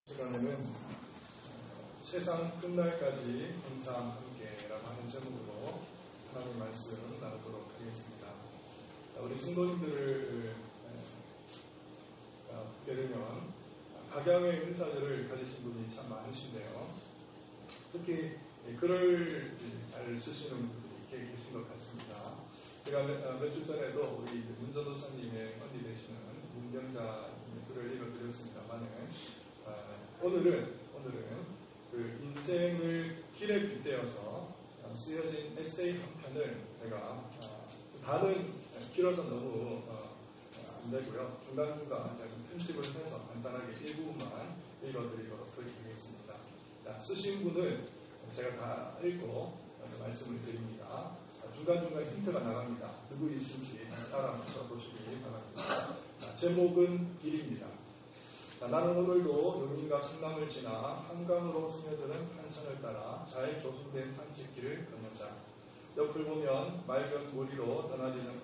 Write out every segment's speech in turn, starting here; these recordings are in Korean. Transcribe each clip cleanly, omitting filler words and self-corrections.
시간에는 세상 끝날까지 항상 함께라고 하는 제목으로 하나님의 말씀 나누도록 하겠습니다. 우리 성도님들을 보게 되면 각양의 은사들을 가지신 분이 참 많으신데요. 특히 글을 잘 쓰시는 분들이 계신 것 같습니다. 제가 몇 주 전에도 우리 문전도사님의 언니 되시는 문경자님의 글을 읽어드렸습니다만 오늘은 그 인생을 길에 빗대어서 쓰여진 에세이 한 편을 제가 다는 길어서 너무 안 되고요. 중간중간 제가 편집을 해서 간단하게 일부분만 읽어드리도록 하겠습니다. 자, 쓰신 분은 제가 다 읽고 말씀을 드립니다. 중간중간 힌트가 나갑니다. 누구이신지 따라 보시기 바랍니다. 자, 제목은 길입니다. 나는 오늘도 용인과 성남을 지나 한강으로 스며드는 한천을 따라 잘 조성된 산책길을 걷는다. 옆을 보면 맑은 모리로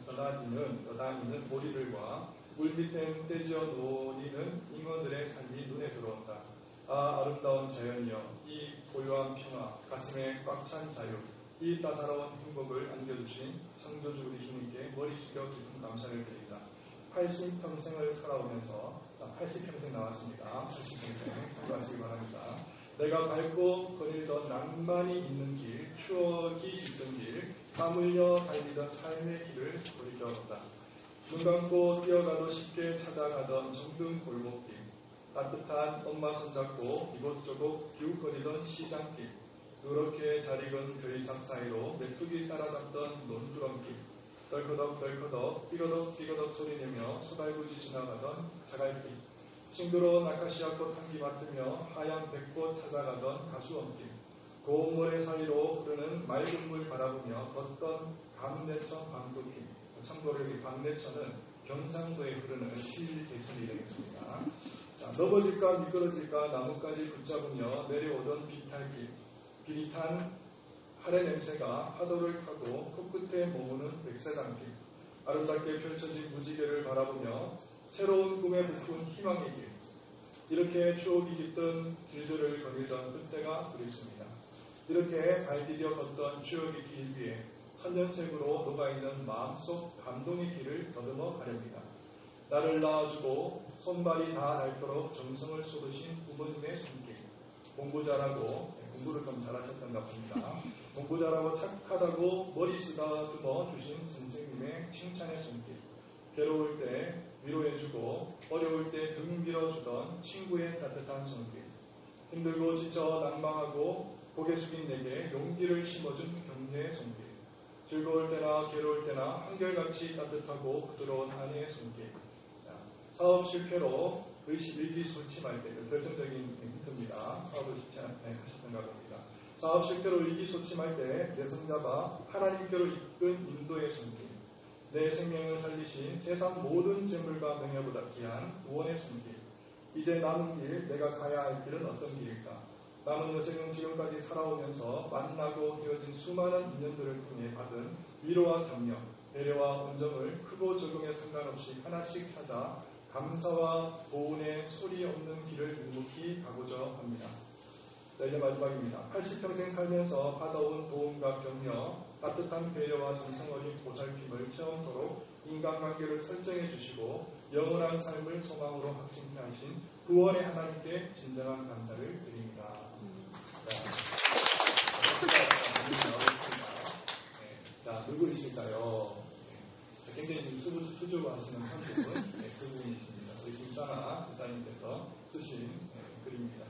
떠다니는 모리들과 물밑에 떼지어 놓이는 잉어들의 삶이 눈에 들어온다. 아, 아름다운 자연이여, 이 고요한 평화, 가슴에 꽉 찬 자유, 이 따사로운 행복을 안겨주신 창조주 우리 주님께 머리 숙여 깊은 감사를 드린다. 80평생을 살아오면서 80평생 나왔습니다. 80평생 참고하시기 바랍니다. 내가 밟고 거닐던 낭만이 있는 길, 추억이 있던 길, 땀 흘려 달리던 삶의 길을 돌이켜본다. 눈 감고 뛰어가도 쉽게 찾아가던 정든 골목길, 따뜻한 엄마 손잡고 이곳저곳 기웃거리던 시장길, 누렇게 잘 익은 별이삭 사이로 메뚜기 따라잡던 논두렁길, 덜커덕 삐거덕 소리내며 소달구지 지나가던 자갈길, 싱그러운 아카시아 꽃 향기 맡으며 하얀 백꽃 찾아가던 가수원길, 고운 모래 사이로 흐르는 맑은 물 바라보며 걷던 강내천 방도길. 참고로 이 강내천은 경상도에 흐르는 시대천이 되겠습니다. 자, 넘어질까 미끄러질까 나뭇가지 붙잡으며 내려오던 비탈길, 비릿한 하래 냄새가 파도를 타고 코끝에 머무는 백사장길, 아름답게 펼쳐진 무지개를 바라보며 새로운 꿈에 부푼 희망의 길, 이렇게 추억이 깃든 길들을 거닐던 그때가 그립습니다. 이렇게 발디뎌 걷던 추억의 길 위에 천년색으로 녹아있는 마음속 감동의 길을 더듬어 가렵니다. 나를 낳아주고 손발이 다 닳도록 정성을 쏟으신 부모님의 손길, 공부 잘하고, 공부를 좀 잘하셨던가 봅니다. 공부 잘하고 착하다고 머리 쓰다듬어 주신 선생님의 칭찬의 손길, 괴로울 때 위로해주고 어려울 때 등 밀어주던 친구의 따뜻한 손길, 힘들고 지쳐 낭망하고 고개 숙인 내게 용기를 심어준 격려의 손길, 즐거울 때나 괴로울 때나 한결같이 따뜻하고 부드러운 아내의 손길, 사업 실패로 의기소침할 때, 결정적인 힌트입니다. 사업을 실패하셨던가 봅니다. 사업 실패로 의기소침할 때 내 손잡아 하나님께로 이끈 인도의 손길, 내 생명을 살리신 세상 모든 재물과 명예보다 귀한 구원의 손길, 이제 남은 길, 내가 가야 할 길은 어떤 길일까? 남은 여생은 지금까지 살아오면서 만나고 헤어진 수많은 인연들을 통해 받은 위로와 격려, 배려와 온정을 크고 적음에 상관없이 하나씩 찾아 감사와 보은의 소리 없는 길을 묵묵히 가고자 합니다. 자, 이제 마지막입니다. 80평생 살면서 받아온 도움과 격려, 따뜻한 배려와 정성 어린 보살핌을 체험토록 인간관계를 설정해 주시고 영원한 삶을 소망으로 확신케 하신 구원의 하나님께 진정한 감사를 드립니다. 자, 누구이실까요? 굉장히 지금 수줍어하시는 한 분은 그분이십니다. 우리 김장아 지사님께서 쓰신 글입니다.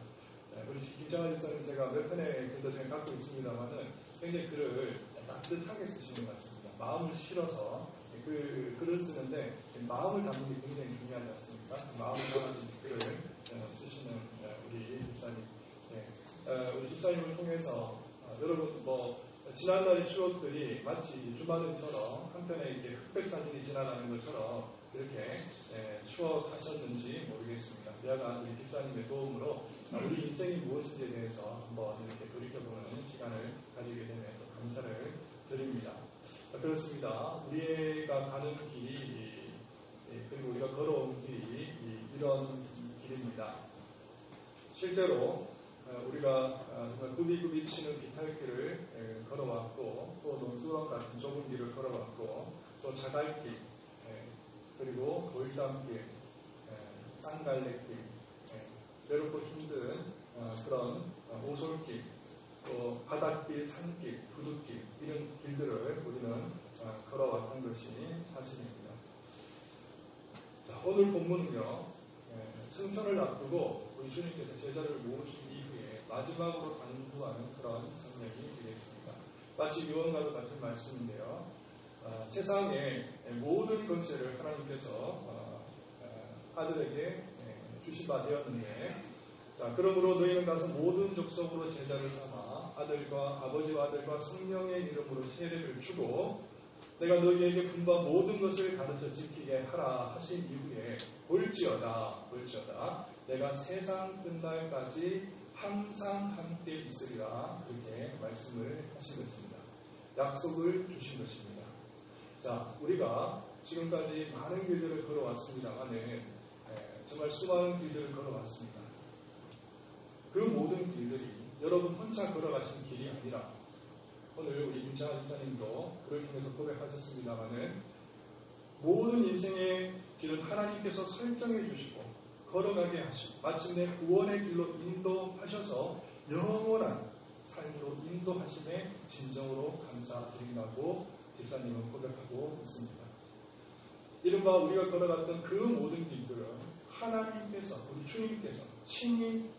우리 김장아 지사님 제가 몇 편의 글도 제가 갖고 있습니다만은 굉장히 글을 따뜻하게 쓰시는 것 같습니다. 마음을 실어서 그 글을 쓰는데 마음을 담는 게 굉장히 중요하지 않습니까? 마음을 담아진 글을 쓰시는 우리 집사님. 우리 집사님을 통해서 여러분 지난날의 추억들이 마치 주마등처럼 한편에 이렇게 흑백 사진이 지나가는 것처럼 이렇게 추억하셨는지 모르겠습니다. 미안한 우리 집사님의 도움으로 우리 인생이 무엇인지에 대해서 한번 이렇게 돌이켜보는 시간을 가지게 되면 또 감사를 드립니다. 그렇습니다. 우리가 가는 길이 그리고 우리가 걸어온 길이 이런 길입니다. 실제로 우리가 정말 굽이굽이 치는 비탈길을 걸어왔고 또 논두렁 같은 좁은 길을 걸어왔고 또 자갈길 그리고 돌담길 쌍갈래길 외롭고 힘든 그런 오솔길 또 바닷길, 산길, 부둣길 이런 길들을 우리는 걸어왔던 것이 사실입니다. 자, 오늘 본문은요 승천을 앞두고 우리 주님께서 제자를 모으신 이후에 마지막으로 간구하는 그런 성명이 되겠습니다. 마치 유언과도 같은 말씀인데요. 세상의 모든 것들을 하나님께서 아들에게 주신 바 되었는데 자, 그러므로 너희는 가서 모든 족속으로 제자를 삼아 아버지와 아들과 성령의 이름으로 세례를 주고 내가 너희에게 분부한 모든 것을 가르쳐 지키게 하라 하신 이후에 볼지어다 내가 세상 끝날까지 항상 함께 있으리라 그렇게 말씀을 하신 것입니다. 약속을 주신 것입니다. 자, 우리가 지금까지 많은 길들을 걸어왔습니다만은 정말 수많은 길들을 걸어왔습니다. 그 모든 길들이 여러분 혼자 걸어가신 길이 아니라 오늘 우리 김창환 집사님도 그를 통해서 고백하셨습니다만은 모든 인생의 길은 하나님께서 설정해 주시고 걸어가게 하시고 마침내 구원의 길로 인도하셔서 영원한 삶으로 인도하심에 진정으로 감사드린다고 집사님은 고백하고 있습니다. 이른바 우리가 걸어갔던 그 모든 길들은 하나님께서 우리 주님께서 친히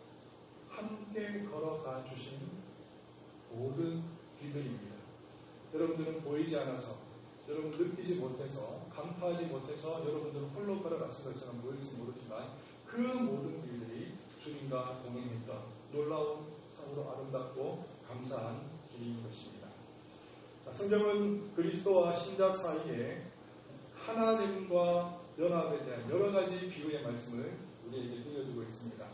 함께 걸어가 주신 모든 길들입니다. 여러분들은 보이지 않아서 여러분 느끼지 못해서 간파하지 못해서 여러분들은 홀로 걸어갔을 것처럼 보일지 모르지만 그 모든 길들이 주님과 동행했던 놀라운 참으로 아름답고 감사한 길인 것입니다. 성경은 그리스도와 신자 사이에 하나됨과 연합에 대한 여러 가지 비유의 말씀을 우리에게 들려주고 있습니다.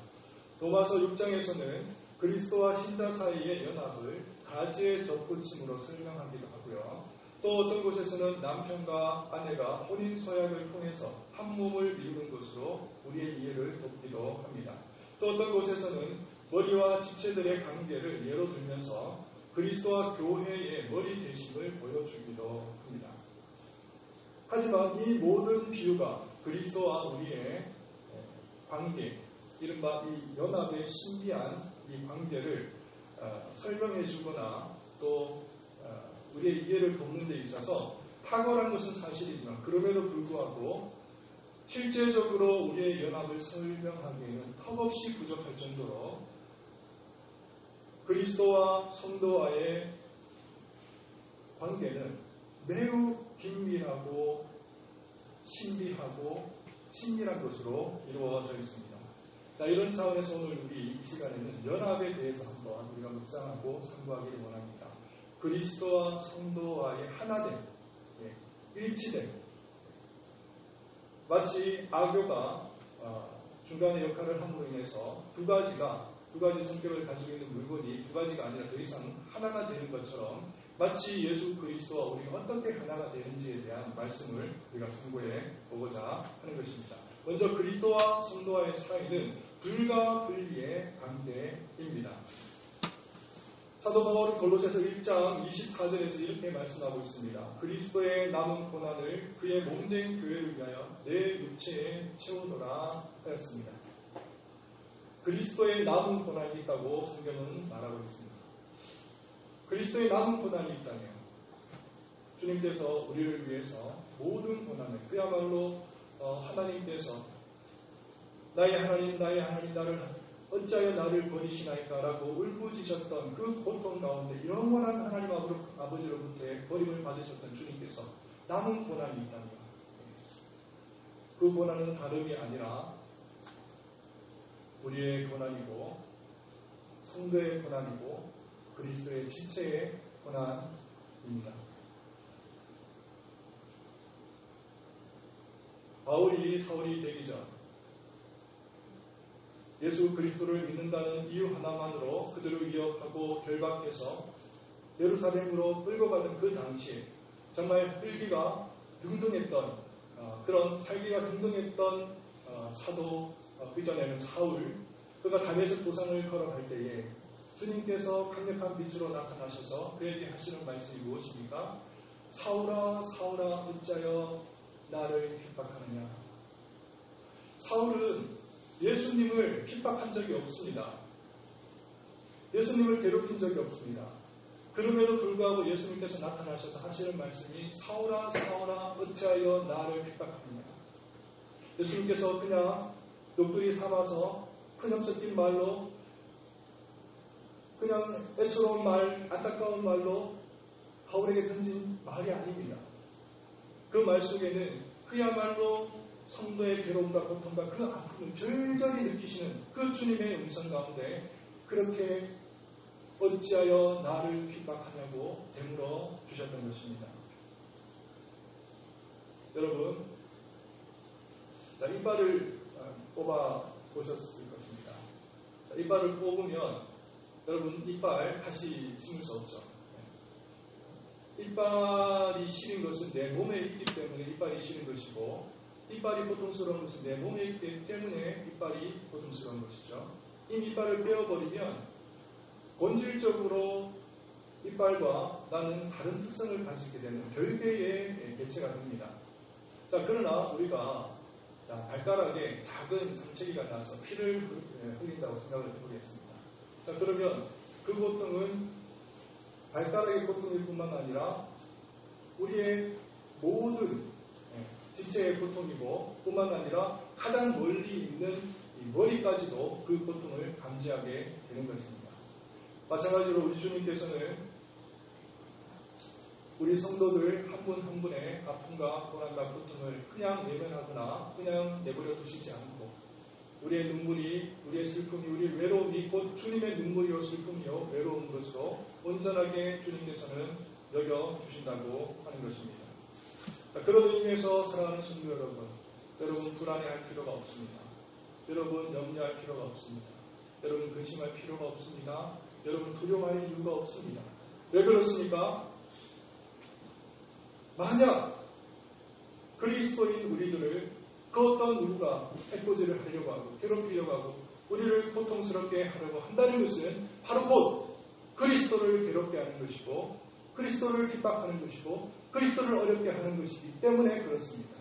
로마서 6장에서는 그리스도와 신자 사이의 연합을 가지의 덧붙임으로 설명하기도 하고요. 또 어떤 곳에서는 남편과 아내가 혼인서약을 통해서 한 몸을 이루는 것으로 우리의 이해를 돕기도 합니다. 또 어떤 곳에서는 머리와 지체들의 관계를 예로 들면서 그리스도와 교회의 머리 되심을 보여주기도 합니다. 하지만 이 모든 비유가 그리스도와 우리의 관계, 이른바 이 연합의 신비한 이 관계를 설명해 주거나 또 우리의 이해를 돕는 데 있어서 탁월한 것은 사실이지만 그럼에도 불구하고 실제적으로 우리의 연합을 설명하기에는 턱없이 부족할 정도로 그리스도와 성도와의 관계는 매우 긴밀하고 신비하고 친밀한 것으로 이루어져 있습니다. 자, 이런 차원에서 오늘 우리 이 시간에는 연합에 대해서 한번 우리가 묵상하고 상고하기를 원합니다. 그리스도와 성도와의 하나됨, 일치됨. 마치 악교가 중간의 역할을 함으로 인해서 두 가지 성격을 가지고 있는 물건이 두 가지가 아니라 더 이상 하나가 되는 것처럼 마치 예수 그리스도와 우리가 어떻게 하나가 되는지에 대한 말씀을 우리가 상고해 보고자 하는 것입니다. 먼저 그리스도와 성도와의 사이는 불과 분리의 관계입니다. 사도 바울은 골로새서 1장 24절에서 이렇게 말씀하고 있습니다. 그리스도의 남은 고난을 그의 몸된 교회를 위하여 내 육체에 채우노라 하였습니다. 그리스도의 남은 고난이 있다고 성경은 말하고 있습니다. 그리스도의 남은 고난이 있다면 주님께서 우리를 위해서 모든 고난을 그야말로 하나님께서 나의 하나님 나를 어찌하여 나를 버리시나이까 라고 울부짖으셨던 그 고통 가운데 영원한 하나님 아버지로부터의 버림을 받으셨던 주님께서 남은 고난이 있다면 그 고난은 다름이 아니라 우리의 고난이고 성도의 고난이고 그리스도의 지체의 고난입니다. 바울이 사울이 되기 전 예수 그리스도를 믿는다는 이유 하나만으로 그들을 위협하고 결박해서 예루살렘으로 끌고 가던 그 당시에 정말 살기가 등등했던 그런 살기가 등등했던 사도 그전에는 사울 그가 다메섹 도상을 걸어갈 때에 주님께서 강력한 빛으로 나타나셔서 그에게 하시는 말씀이 무엇입니까? 사울아 사울아 어찌하여 나를 핍박하느냐. 사울은 예수님을 핍박한 적이 없습니다. 예수님을 괴롭힌 적이 없습니다. 그럼에도 불구하고 예수님께서 나타나셔서 하시는 말씀이 사울아 사울아 어찌하여 나를 핍박하느냐. 예수님께서 그냥 욕들이 삼아서 큰염 섞인 말로 그냥 애처로운 말, 안타까운 말로 바울에게 던진 말이 아닙니다. 그 말 속에는 그야말로 성도의 괴로움과 고통과 그 아픔을 절절히 느끼시는 그 주님의 음성 가운데 그렇게 어찌하여 나를 핍박하냐고 되물어 주셨던 것입니다. 여러분, 이빨을 뽑아 보셨을 것입니다. 이빨을 뽑으면 여러분 이빨 다시 심을 수 없죠. 이빨이 시린 것은 내 몸에 있기 때문에 이빨이 시린 것이고 이빨이 고통스러운 것은 내 몸에 있기 때문에 이빨이 고통스러운 것이죠. 이 이빨을 빼어버리면 본질적으로 이빨과 나는 다른 특성을 가지게 되는 별개의 개체가 됩니다. 자, 그러나 우리가 발가락에 작은 상처기가 나서 피를 흘린다고 생각을 해보겠습니다. 자, 그러면 그 고통은 발가락의 고통일 뿐만 아니라 우리의 모든 지체의 고통이고 뿐만 아니라 가장 멀리 있는 이 머리까지도 그 고통을 감지하게 되는 것입니다. 마찬가지로 우리 주님께서는 우리 성도들 한 분 한 분의 아픔과 고난과 고통을 그냥 외면하거나 그냥 내버려 두시지 않고 우리의 눈물이, 우리의 슬픔이, 우리의 외로움이 곧 주님의 눈물이요 슬픔이요 외로운 것으로 온전하게 주님께서는 여겨주신다고 하는 것입니다. 그런 의미에서 사랑하는 성도 여러분, 여러분 불안해할 필요가 없습니다. 여러분 염려할 필요가 없습니다. 여러분 근심할 필요가 없습니다. 여러분 두려워할 이유가 없습니다. 왜 그렇습니까? 만약 그리스도인 우리들을 그 어떤 누구가 해코지를 하려고 하고 괴롭히려고 하고 우리를 고통스럽게 하려고 한다는 것은 바로 곧 그리스도를 괴롭게 하는 것이고 그리스도를 핍박하는 것이고 그리스도를 어렵게 하는 것이기 때문에 그렇습니다.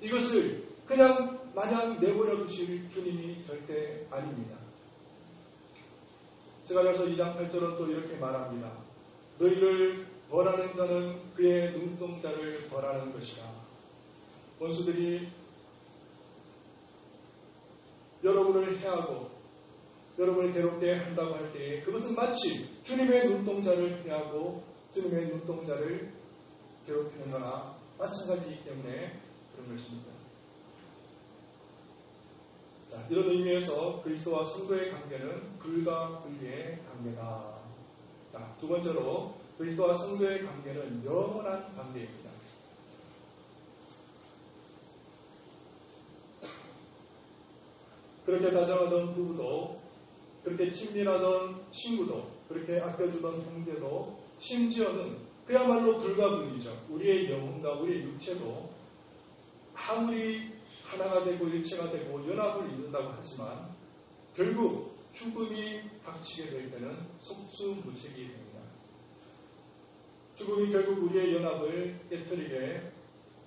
이것을 그냥 마냥 내버려 두실 주님이 절대 아닙니다. 스가랴서 2장 8절은 또 이렇게 말합니다. 너희를 벌하는 자는 그의 눈동자를 벌하는 것이라. 원수들이 여러분을 해하고 여러분을 괴롭게 한다고 할 때에 그것은 마치 주님의 눈동자를 해하고 주님의 눈동자를 괴롭히는 거나 마찬가지이기 때문에 그런 것입니다. 자, 이런 의미에서 그리스도와 성도의 관계는 불과 불리의 관계다. 자, 두 번째로 그리스도와 성도의 관계는 영원한 관계입니다. 그렇게 다정하던 부부도, 그렇게 친밀하던 친구도, 그렇게 아껴주던 형제도, 심지어는 그야말로 불가분이죠. 우리의 영혼과 우리의 육체도 아무리 하나가 되고 일체가 되고 연합을 이룬다고 하지만 결국 죽음이 닥치게 될 때는 속수무책이 됩니다. 죽음이 결국 우리의 연합을 깨뜨리게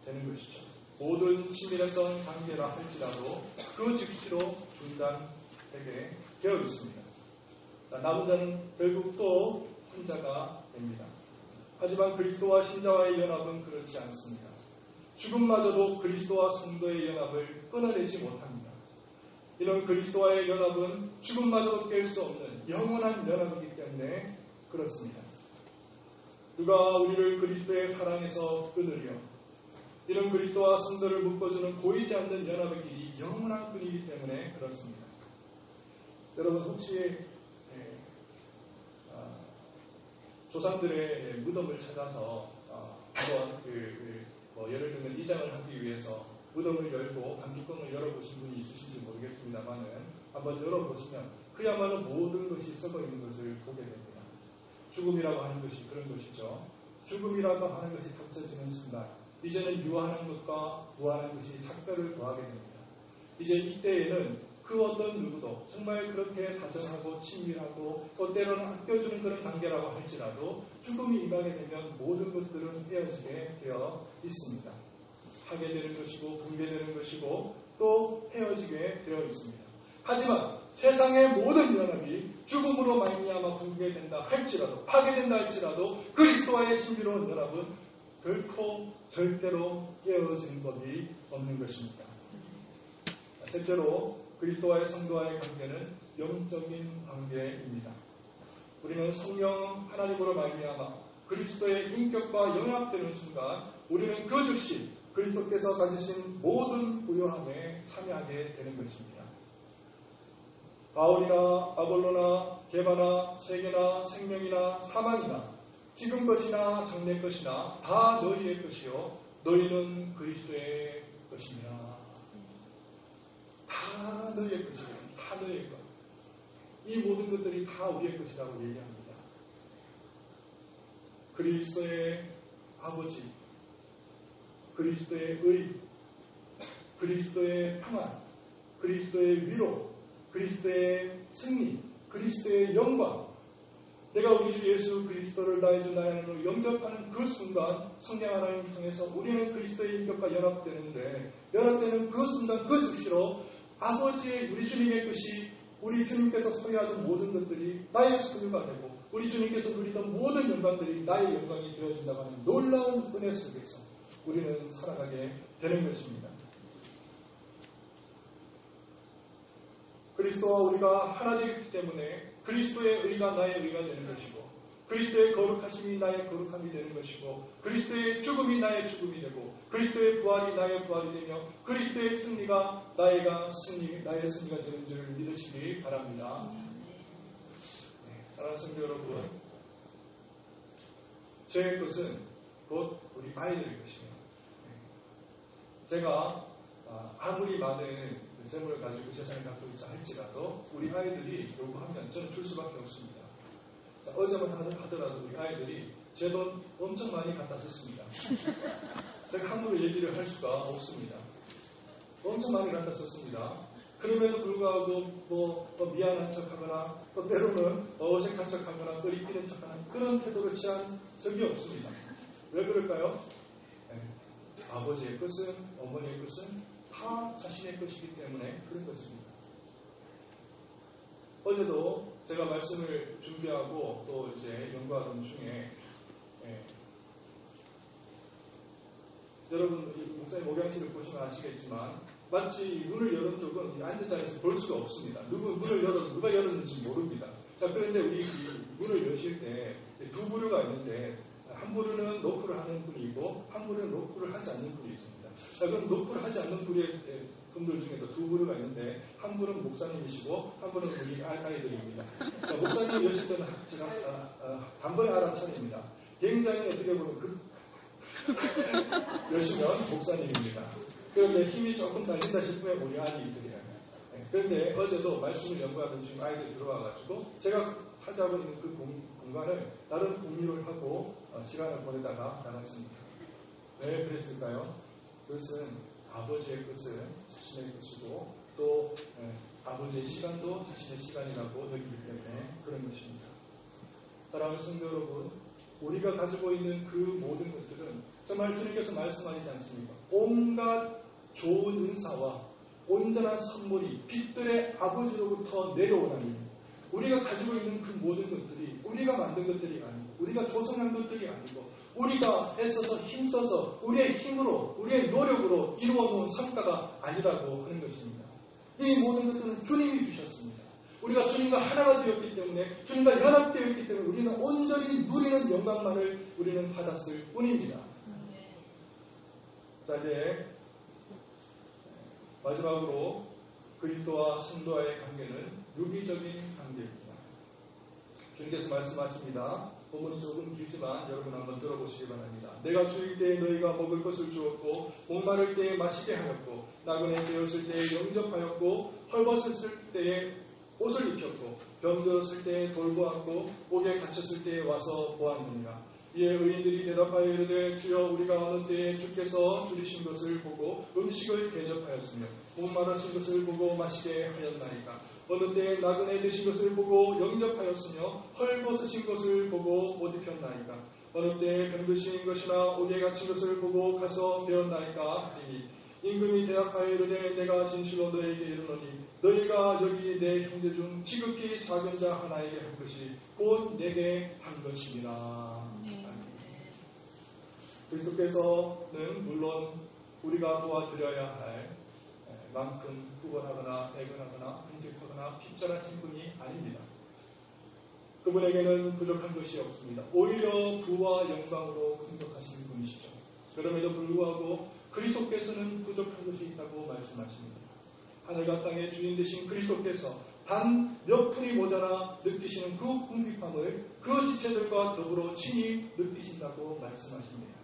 되는 것이죠. 모든 친밀했던 관계라 할지라도 그 즉시로 중단되게 되어 있습니다. 남은 자는 결국 또 혼자가 됩니다. 하지만 그리스도와 신자와의 연합은 그렇지 않습니다. 죽음마저도 그리스도와 성도의 연합을 끊어내지 못합니다. 이런 그리스도와의 연합은 죽음마저도 깰 수 없는 영원한 연합이기 때문에 그렇습니다. 누가 우리를 그리스도의 사랑에서 끊으려 이런 그리스도와 성도를 묶어주는 보이지 않는 연합의 길이 영원한 끈이기 때문에 그렇습니다. 여러분 혹시 조상들의 무덤을 찾아서 한번 예를 들면 이장을 하기 위해서 무덤을 열고 반뚜껑을 열어보신 분이 있으신지 모르겠습니다만은 한번 열어보시면 그야말로 모든 것이 썩어 있는 것을 보게 됩니다. 죽음이라고 하는 것이 그런 것이죠. 죽음이라고 하는 것이 닥쳐지는 순간 이제는 유한한 것과 무한한 것이 작별을 구하게 됩니다. 이제 이때에는 그 어떤 누구도 정말 그렇게 다정하고 친밀하고 또 때로는 아껴주는 그런 관계라고 할지라도 죽음이 임하게 되면 모든 것들은 헤어지게 되어 있습니다. 하게 되는 것이고 붕괴되는 것이고 또 헤어지게 되어 있습니다. 하지만 세상의 모든 연합이 죽음으로 말미암아 붕괴된다 할지라도 파괴된다 할지라도 그리스도와의 신비로운 연합은 결코 절대로 깨어지는 법이 없는 것입니다. 셋째로 그리스도와의 성도와의 관계는 영적인 관계입니다. 우리는 성령 하나님으로 말미암아 그리스도의 인격과 연합되는 순간 우리는 그 즉시 그리스도께서 가지신 모든 부요함에 참여하게 되는 것입니다. 바울이나 아볼로나 게바나 세계나 생명이나 사망이나 지금 것이나 장래 것이나 다 너희의 것이요 너희는 그리스도의 것이니라. 다 너희의 것이요 다 너희의 것. 이 모든 것들이 다 우리의 것이라고 얘기합니다. 그리스도의 아버지, 그리스도의 의, 그리스도의 평안, 그리스도의 위로, 그리스도의 승리, 그리스도의 영광. 내가 우리 주 예수 그리스도를 나의 주 나의 하나님으로 영접하는 그 순간 성령 하나님을 통해서 우리는 그리스도의 인격과 연합되는데 연합되는 그 순간 그 즉시로 아버지의 우리 주님의 것이 우리 주님께서 소유하던 모든 것들이 나의 소유가 되고 우리 주님께서 누리던 모든 영광들이 나의 영광이 되어진다고 하는 놀라운 은혜 속에서 우리는 살아가게 되는 것입니다. 그리스도와 우리가 하나 되기 때문에 그리스도의 의가 나의 의가 되는 것이고 그리스도의 거룩하심이 나의 거룩함이 되는 것이고 그리스도의 죽음이 나의 죽음이 되고 그리스도의 부활이 나의 부활이 되며 그리스도의 승리가 나의 승리가 되는 줄 믿으시기 바랍니다. 사랑하는 성도 여러분, 제 것은 곧 우리 아이들의 것이에요. 제가 아무리 많은 재물을 가지고 세상에 갖고 있자 할지라도 우리 아이들이 요구하면 저는 줄 수밖에 없습니다. 어제만 하더라도 우리 아이들이 제 돈 엄청 많이 갖다 썼습니다. 제가 함부로 얘기를 할 수가 없습니다. 엄청 많이 갖다 썼습니다. 그럼에도 불구하고 또 미안한 척하거나 또 때로는 어색한 척하거나 꺼리끼는 척하는 그런 태도를 취한 적이 없습니다. 왜 그럴까요? 아버지의 것은 어머니의 것은 다 자신의 것이기 때문에 그런 것입니다. 어제도 제가 말씀을 준비하고 또 이제 연구하던 중에 여러분 목사님 목양실을 보시면 아시겠지만 마치 문을 열은 쪽은 앉은 자리에서 볼 수가 없습니다. 누가 열었는지 모릅니다. 자, 그런데 우리 문을 여실 때 두 부류가 있는데 한 부류는 노크를 하는 분이고 한 부류는 노크를 하지 않는 분이 있습니다. 자, 그럼 노크를 하지 않는 분들 중에도 두 부류가 있는데 한 분은 목사님이시고 한 분은 우리 아이들입니다. 자, 목사님 여실 때는 제가 단번에 알아차립니다. 굉장히 어떻게 보면 여시면 목사님입니다. 그런데 힘이 조금 달린다 싶으면 우리 아이들이에요. 그런데 어제도 말씀을 연구하던 중에 아이들이 들어와가지고 제가 찾아보고 있는 그 공간을 다른 공유를 하고 시간을 보내다가 나갔습니다. 왜 그랬을까요? 그것은 아버지의 것은 자신의 것이고 또 아버지의 시간도 자신의 시간이라고 느끼기 때문에 그런 것입니다. 사랑하는 성도 여러분, 우리가 가지고 있는 그 모든 것들은 정말 주님께서 말씀하시지 않습니까? 온갖 좋은 은사와 온전한 선물이 빛들의 아버지로부터 내려오나니 우리가 가지고 있는 그 모든 것들이 우리가 만든 것들이 아니고 우리가 조성한 것들이 아니고 우리가 애써서 힘써서 우리의 힘으로 우리의 노력으로 이루어놓은 성과가 아니라고 하는 것입니다. 이 모든 것들은 주님이 주셨습니다. 우리가 주님과 하나가 되었기 때문에 주님과 연합되어 있기 때문에 우리는 온전히 누리는 영광만을 우리는 받았을 뿐입니다. 자, 이제 마지막으로 그리스도와 성도와의 관계는 유기적인 관계입니다. 주님께서 말씀하십니다. 본문이 조금 길지만 여러분 한번 들어보시기 바랍니다. 내가 주일 때에 너희가 먹을 것을 주었고 목마를 때에 마시게 하였고 나그네 되었을 때에 영접하였고 헐벗었을 때에 옷을 입혔고 병들었을 때에 돌보았고 옥에 갇혔을 때에 와서 보았느니라. 이에 의인들이 대답하여 이르되 주여 우리가 어느 때에 주께서 줄이신 것을 보고 음식을 대접하였으며 목마르신 것을 보고 마시게 하였나이까. 어느 때에 나그네 되신 것을 보고 영접하였으며 헐벗으신 것을 보고 옷 입혔나이까. 어느 때에 병드신 것이나 옥에 갇힌 것을 보고 가서 되었나이까 하리니 임금이 대답하여 이르되 내가 진실로 너에게 이르노니 너희가 여기 내 형제 중 지극히 작은 자 하나에게 한 것이 곧 내게 한 것이니라. 그리스도께서는 물론 우리가 도와드려야 할 만큼 후원하거나 애근하거나 흥직하거나 핍절하신 분이 아닙니다. 그분에게는 부족한 것이 없습니다. 오히려 부와 영광으로 풍족하신 분이시죠. 그럼에도 불구하고 그리스도께서는 부족한 것이 있다고 말씀하십니다. 하늘과 땅의 주인 되신 그리스도께서 단 몇 푼이 모자라 느끼시는 그 궁핍함을 그 지체들과 더불어 친히 느끼신다고 말씀하십니다.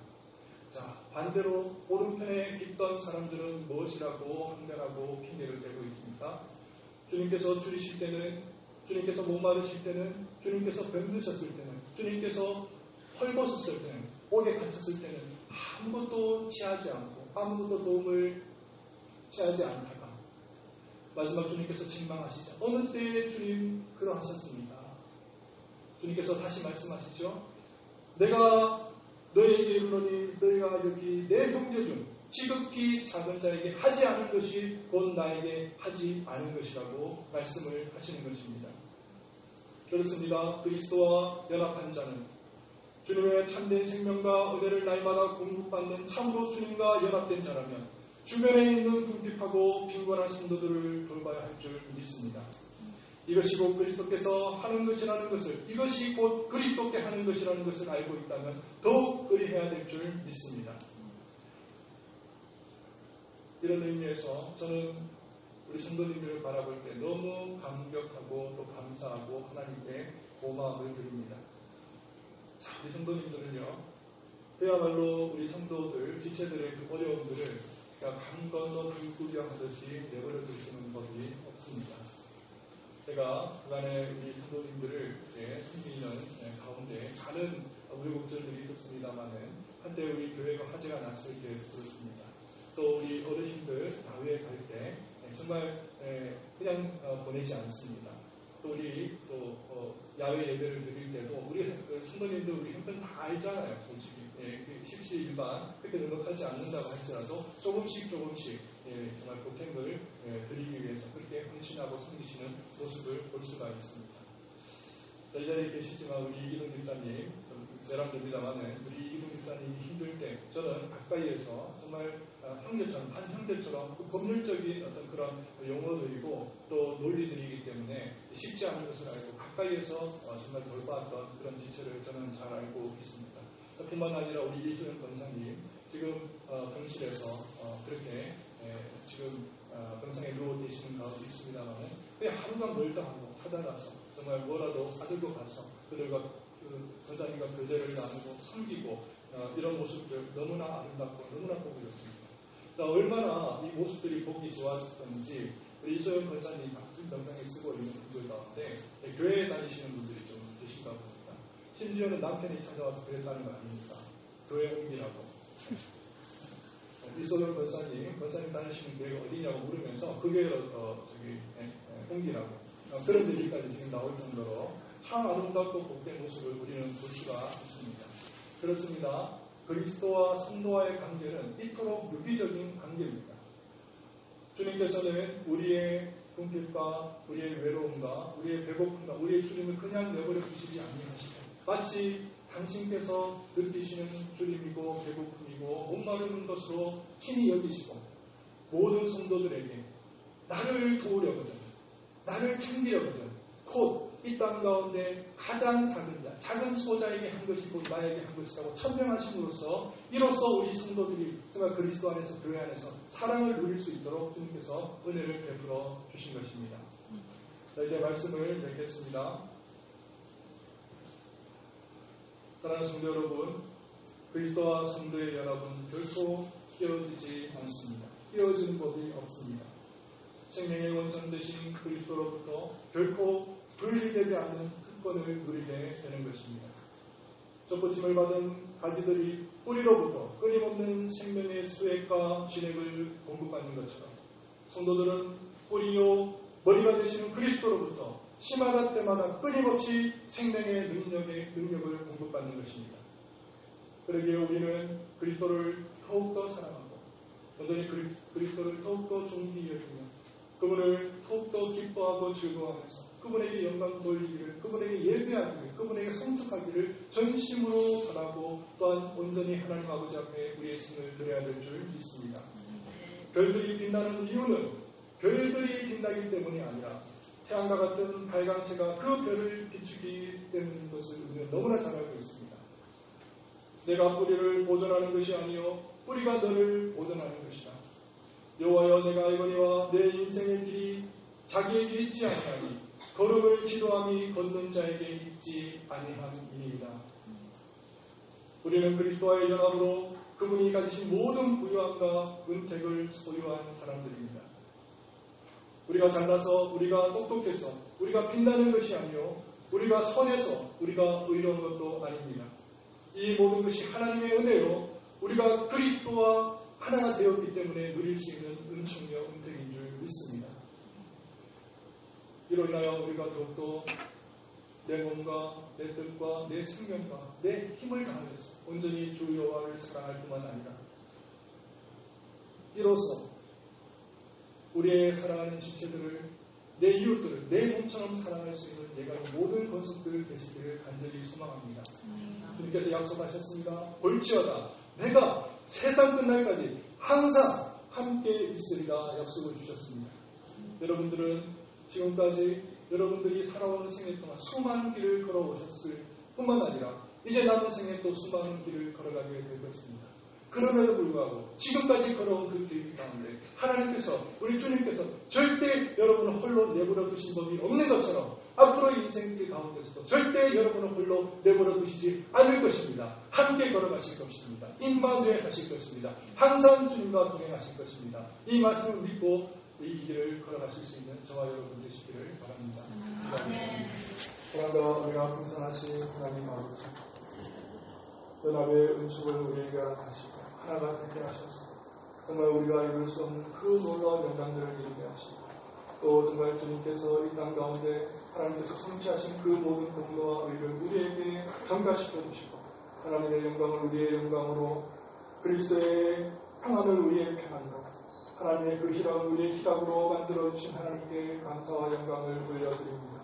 자, 반대로 오른편에 있던 사람들은 무엇이라고 항변하고 핑계를 대고 있습니까? 주님께서 줄이실 때는, 주님께서 목마르실 때는, 주님께서 병드셨을 때는, 주님께서 헐벗었을 때는, 옥에 갇혔을 때는 아무것도 취하지 않고 아무것도 도움을 취하지 않다가 마지막 주님께서 책망하시죠. 어느 때에 주님 그러하셨습니까? 주님께서 다시 말씀하시죠. 내가 너희에게 이르노니 너희가 여기 내 형제 중 지극히 작은 자에게 하지 않은 것이 곧 나에게 하지 않은 것이라고 말씀을 하시는 것입니다. 그렇습니다. 그리스도와 연합한 자는 주님의 참된 생명과 은혜를 날마다 공급받는 참으로 주님과 연합된 자라면 주변에 있는 궁핍하고 빈곤한 성도들을 돌봐야 할 줄 믿습니다. 이것이 곧 그리스도께서 하는 것이라는 것을, 이것이 곧 그리스도께 하는 것이라는 것을 알고 있다면 더욱 그리해야 될 줄 믿습니다. 이런 의미에서 저는 우리 성도님들을 바라볼 때 너무 감격하고 또 감사하고 하나님께 고마움을 드립니다. 자, 우리 성도님들은요, 그야말로 우리 성도들, 지체들의 그 어려움들을 강 건너 불구경하듯이 내버려 두시는 법이 없습니다. 제가 그간에 우리 성도님들을 섬기는 가운데 많은 우여곡절들이 있었습니다만은 한때 우리 교회가 화제가 났을 때 그렇습니다. 또 우리 어르신들 야외에 갈 때 정말 그냥 보내지 않습니다. 또 우리 야외 예배를 드릴 때도 우리 성도님들 우리 형편 다 알잖아요. 솔직히 십시일반 그렇게 능력하지 않는다고 할지라도 조금씩 정말 보탬을 드리기 위해서 그렇게 헌신하고 섬기시는 모습을 볼 수가 있습니다. 이 자리에 계시지만 우리 이동 집사님 내람됩니다만은 우리 이동 집사님이 힘들 때 저는 가까이에서 정말 형제처럼 한 형제처럼 법률적인 어떤 그런 용어들이고 또 논리들이기 때문에 쉽지 않은 것을 알고 가까이에서 정말 돌봐왔던 그런 지체를 저는 잘 알고 있습니다. 뿐만 아니라 우리 이수영 권사님 지금 병실에서 그렇게 지금 병상에 누워 계시는 가운데 있습니다만 그냥 하루가 멀다 하고 하다라서 정말 뭐라도 사들고 가서 그들과 권사님과 교제를 나누고 섬기고 이런 모습들 너무나 아름답고 너무나 보고 있습니다. 자, 얼마나 이 모습들이 보기 좋았던지 우리 이소영 권사님 같은 병상에 쓰고 있는 분들 가운데 교회에 다니시는 분들이 좀 계신가 봅니다. 심지어는 남편이 찾아와서 그랬다는 거 아닙니까? 교회 옮기라고. 이소영 권사님 다니시는 교회가 어디냐고 물으면서 그 교회로 옮기라고. 그런 얘기까지 지금 나올 정도로 참 아름답고 복된 모습을 우리는 볼 수가 있습니다. 그렇습니다. 그리스도와 성도와의 관계는 이토록 유기적인 관계입니다. 주님께서는 우리의 궁핍과 우리의 외로움과 우리의 배고픔과 우리의 주님을 그냥 내버려 두시지 아니하시고 마치 당신께서 느끼시는 주님이고 배고픔이고 목마르는 것으로 친히 여기시고 모든 성도들에게 나를 도우려거든 나를 챙기려거든 곧 이 땅 가운데 가장 작은 자, 작은 소자에게 한 것이 곧 나에게 한 것이라고 천명하심으로써 이로써 우리 성도들이 정말 그리스도 안에서 교회 안에서 사랑을 누릴 수 있도록 주님께서 은혜를 베풀어 주신 것입니다. 자, 이제 말씀을 맺겠습니다. 사랑하는 성도 여러분, 그리스도와 성도의 연합은 결코 깨어지지 않습니다. 깨어지는 법이 없습니다. 생명의 원천 되신 그리스도로부터 결코 분리되지 않는 특권을 누리게 되는 것입니다. 접붙임을 받은 가지들이 뿌리로부터 끊임없는 생명의 수액과 진액을 공급받는 것처럼 성도들은 뿌리요 머리가 되시는 그리스도로부터 시마다 때마다 끊임없이 생명의 능력을 공급받는 것입니다. 그러기에 우리는 그리스도를 더욱더 사랑하고 여전히 그리스도를 더욱더 존귀히 여기며 그분을 더욱더 기뻐하고 즐거워하면서 그분에게 영광 돌리기를, 그분에게 예배하기를, 그분에게 성축하기를 전심으로 바라고 또한 온전히 하나님 아버지 앞에 우리의 힘을 드려야 될 줄 믿습니다. 별들이 빛나는 이유는 별들이 빛나기 때문이 아니라 태양과 같은 발광체가 그 별을 비추기 때문인 것을 우리는 너무나 잘 알고 있습니다. 내가 뿌리를 보존하는 것이 아니요 뿌리가 너를 보존하는 것이다. 여호와여 내가 알거니와 내 인생의 길이 자기에게 있지 아니하니 걸음을 지도함이 걷는 자에게 있지 아니함이니이다. 우리는 그리스도와의 연합으로 그분이 가지신 모든 부유함과 은택을 소유한 사람들입니다. 우리가 잘나서, 우리가 똑똑해서, 우리가 빛나는 것이 아니요 우리가 선해서, 우리가 의로운 것도 아닙니다. 이 모든 것이 하나님의 은혜요 우리가 그리스도와 하나가 되었기 때문에 누릴 수 있는 은총과 은택인 줄 믿습니다. 이로 인하여 우리가 더욱더 내 몸과 내 뜻과 내 생명과 내 힘을 다하여서 온전히 주 여호와를 사랑할 뿐만 아니라 이로써 우리의 사랑하는 지체들을 내 이웃들을 내 몸처럼 사랑할 수 있는 예가의 모든 권속들 되시기를 간절히 소망합니다. 주님께서 약속하셨습니다. 볼지어다 내가 세상 끝날까지 항상 함께 있으리라 약속을 주셨습니다. 여러분들은 지금까지 여러분들이 살아오는 생애 동안 수많은 길을 걸어오셨을 뿐만 아니라 이제 남은 생에 또 수많은 길을 걸어가게 될 것입니다. 그럼에도 불구하고 지금까지 걸어온 그 길 가운데 하나님께서 우리 주님께서 절대 여러분을 홀로 내버려 두신 법이 없는 것처럼 앞으로의 인생길 가운데서도 절대 여러분을 홀로 내버려 두시지 않을 것입니다. 함께 걸어가실 것입니다. 임마누엘 하실 것입니다. 항상 주님과 동행하실 것입니다. 이 말씀을 믿고 이 길을 걸어가실 수 있는 저와 여러분 되시기를 바랍니다. 사랑과 은혜가 풍성하신 하나님 아버지, 연합의 은총을 우리에게 하시고 하나가 되게 하셔서 정말 우리가 이룰 수 없는 그 놀라운 영광들을 이루게 하시고 또 정말 주님께서 이 땅 가운데 하나님께서 성취하신 그 모든 공로와 의를 우리에게 전가시켜 주시고 하나님의 영광을 우리의 영광으로 그리스도의 평안을 우리의 평안으로 하나님의 그 희락을 우리의 희락으로 만들어주신 하나님께 감사와 영광을 돌려드립니다.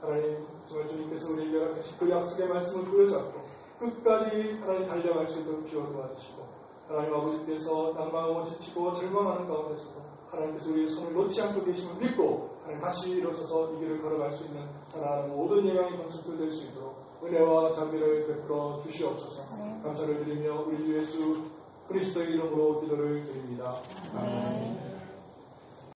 하나님 정말 주님께서 우리에게 허락하신 그 약속의 말씀을 부여잡고 끝까지 하나님 달려갈 수 있도록 기원 도와주시고 하나님 아버지께서 낙망하고 지치고 절망하는 가운데서도 하나님께서 우리의 손을 놓지 않고 계심을 믿고 하나님 다시 일어서서 이 길을 걸어갈 수 있는 사랑하는 모든 예강의 건축들 될 수 있도록 은혜와 자비를 베풀어 주시옵소서. 감사를 드리며 우리 주 예수 그리스도의 이름으로 기도를 드립니다. 아멘.